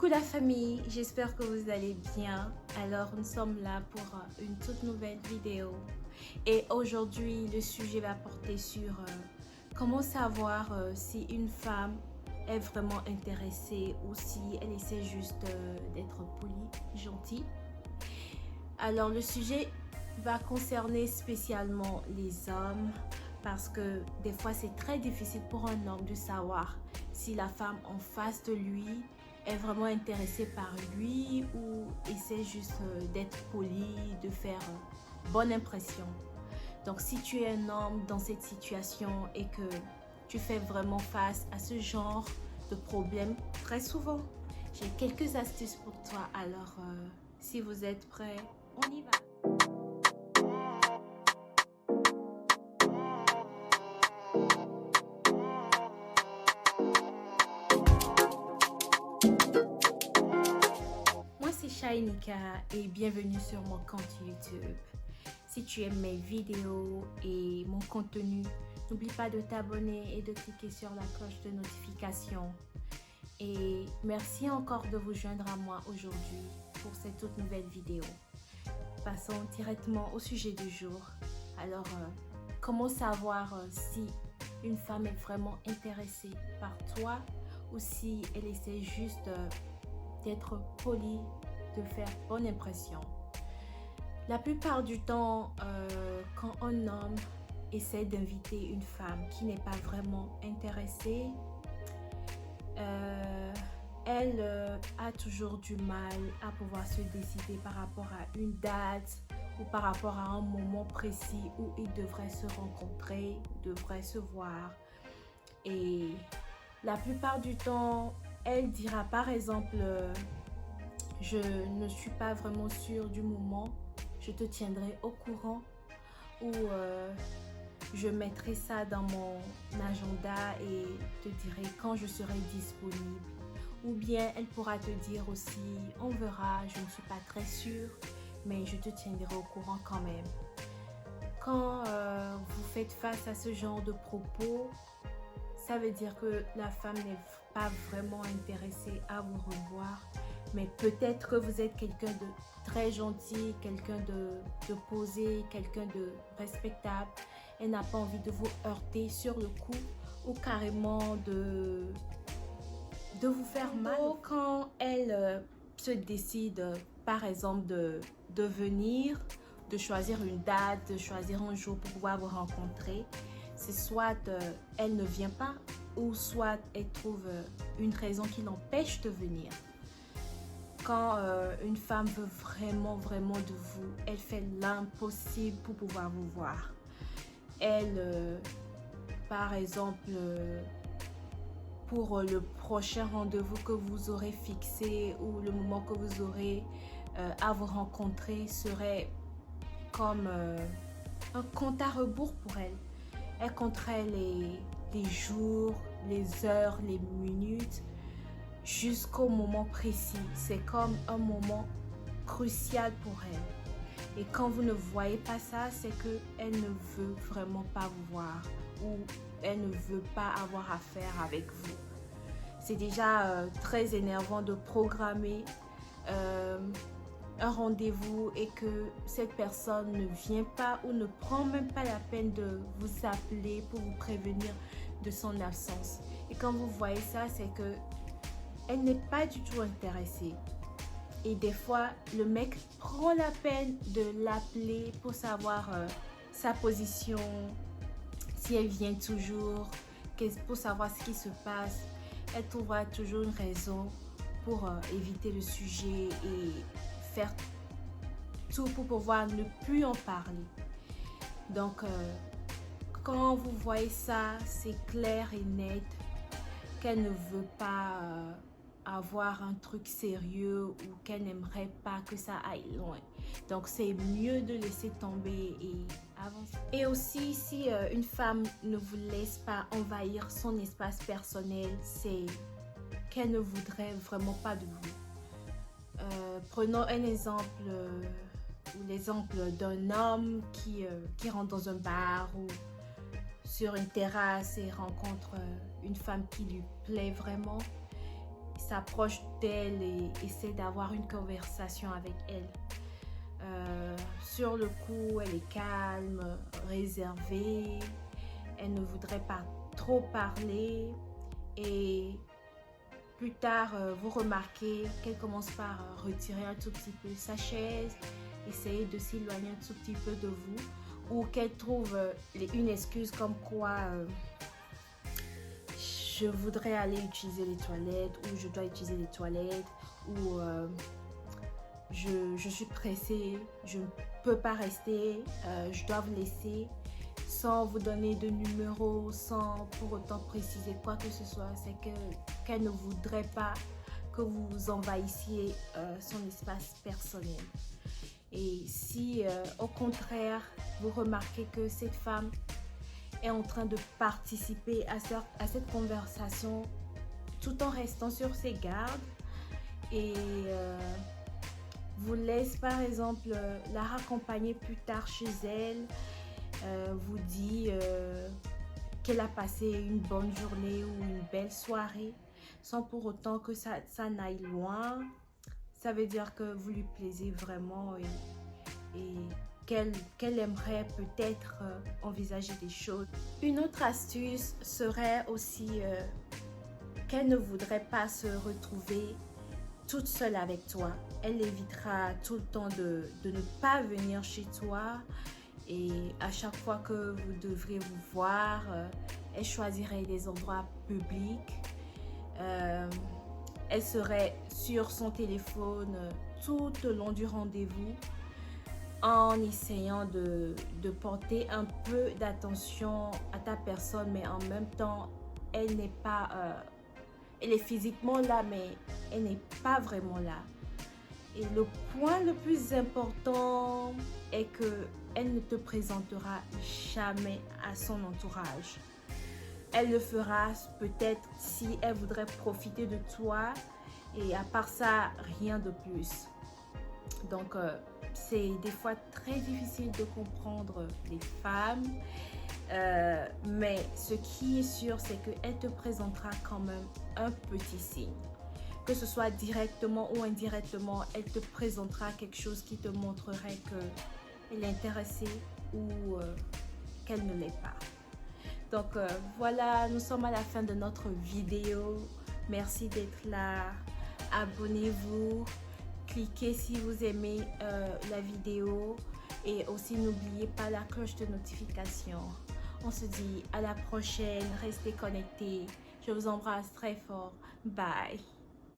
Coucou la famille, j'espère que vous allez bien. Alors nous sommes là pour une toute nouvelle vidéo. Et aujourd'hui le sujet va porter sur comment savoir si une femme est vraiment intéressée ou si elle essaie juste d'être polie, gentille. Alors le sujet va concerner spécialement les hommes parce que des fois c'est très difficile pour un homme de savoir si la femme en face de lui est vraiment intéressée par lui ou essaie juste d'être poli, de faire bonne impression. Donc si tu es un homme dans cette situation et que tu fais vraiment face à ce genre de problème très souvent, j'ai quelques astuces pour toi. Alors si vous êtes prêts, on y va. Moi c'est Shainika et bienvenue sur mon compte YouTube. Si tu aimes mes vidéos et mon contenu, n'oublie pas de t'abonner et de cliquer sur la cloche de notification. Et merci encore de vous joindre à moi aujourd'hui pour cette toute nouvelle vidéo. Passons directement au sujet du jour. Alors, comment savoir si une femme est vraiment intéressée par toi ou si elle essaie juste d'être polie, de faire bonne impression. La plupart du temps, quand un homme essaie d'inviter une femme qui n'est pas vraiment intéressée, elle a toujours du mal à pouvoir se décider par rapport à une date ou par rapport à un moment précis où ils devraient se rencontrer, devraient se voir. Et la plupart du temps, elle dira par exemple, je ne suis pas vraiment sûre du moment, je te tiendrai au courant ou je mettrai ça dans mon agenda et te dirai quand je serai disponible. Ou bien elle pourra te dire aussi, on verra, je ne suis pas très sûre, mais je te tiendrai au courant quand même. Quand vous faites face à ce genre de propos, ça veut dire que la femme n'est pas vraiment intéressée à vous revoir. Mais peut-être que vous êtes quelqu'un de très gentil, quelqu'un de posé, quelqu'un de respectable. Elle n'a pas envie de vous heurter sur le coup ou carrément de vous faire mal. Donc, quand elle se décide, par exemple, de venir, de choisir une date, de choisir un jour pour pouvoir vous rencontrer, c'est soit elle ne vient pas ou soit elle trouve une raison qui l'empêche de venir. Quand une femme veut vraiment de vous, elle fait l'impossible pour pouvoir vous voir. Elle, par exemple, pour le prochain rendez-vous que vous aurez fixé ou le moment que vous aurez à vous rencontrer serait comme un compte à rebours pour elle. Elle compterait les jours, les heures, les minutes jusqu'au moment précis. C'est comme un moment crucial pour elle. Et quand vous ne voyez pas ça, c'est qu'elle ne veut vraiment pas vous voir ou elle ne veut pas avoir affaire avec vous. C'est déjà très énervant de programmer un rendez-vous et que cette personne ne vient pas ou ne prend même pas la peine de vous appeler pour vous prévenir de son absence. Et quand vous voyez ça, c'est que elle n'est pas du tout intéressée. Et des fois, le mec prend la peine de l'appeler pour savoir sa position, si elle vient toujours, pour savoir ce qui se passe. Elle trouvera toujours une raison pour éviter le sujet et faire tout pour pouvoir ne plus en parler. Donc, quand vous voyez ça, c'est clair et net qu'elle ne veut pas avoir un truc sérieux ou qu'elle n'aimerait pas que ça aille loin. Donc c'est mieux de laisser tomber et avancer. Et aussi si une femme ne vous laisse pas envahir son espace personnel, c'est qu'elle ne voudrait vraiment pas de vous. Prenons un exemple, l'exemple d'un homme qui rentre dans un bar ou sur une terrasse et rencontre une femme qui lui plaît vraiment. s'approche d'elle et essaie d'avoir une conversation avec elle. Sur le coup, elle est calme, réservée, elle ne voudrait pas trop parler et plus tard, vous remarquez qu'elle commence par retirer un tout petit peu sa chaise, essayer de s'éloigner un tout petit peu de vous, ou qu'elle trouve une excuse comme quoi je voudrais aller utiliser les toilettes, ou je dois utiliser les toilettes, ou je suis pressée, je ne peux pas rester, je dois vous laisser, sans vous donner de numéro, sans pour autant préciser quoi que ce soit. C'est qu'elle ne voudrait pas que vous envahissiez son espace personnel. Et si au contraire, vous remarquez que cette femme est en train de participer à cette conversation tout en restant sur ses gardes et vous laisse par exemple la raccompagner plus tard chez elle, vous dit qu'elle a passé une bonne journée ou une belle soirée sans pour autant que ça n'aille loin, ça veut dire que vous lui plaisez vraiment et qu'elle aimerait peut-être envisager des choses. Une autre astuce serait aussi qu'elle ne voudrait pas se retrouver toute seule avec toi. Elle évitera tout le temps de ne pas venir chez toi et à chaque fois que vous devrez vous voir, elle choisirait des endroits publics. Elle serait sur son téléphone tout au long du rendez-vous en essayant de porter un peu d'attention à ta personne, mais en même temps, elle n'est pas... elle est physiquement là, mais elle n'est pas vraiment là. Et le point le plus important est qu'elle ne te présentera jamais à son entourage. Elle le fera peut-être si elle voudrait profiter de toi et à part ça, rien de plus. Donc, c'est des fois très difficile de comprendre les femmes. Mais ce qui est sûr, c'est qu'elle te présentera quand même un petit signe. Que ce soit directement ou indirectement, elle te présentera quelque chose qui te montrerait qu'elle est intéressée ou qu'elle ne l'est pas. Donc voilà, nous sommes à la fin de notre vidéo. Merci d'être là. Abonnez-vous. Cliquez si vous aimez la vidéo. Et aussi n'oubliez pas la cloche de notification. On se dit à la prochaine. Restez connectés. Je vous embrasse très fort. Bye.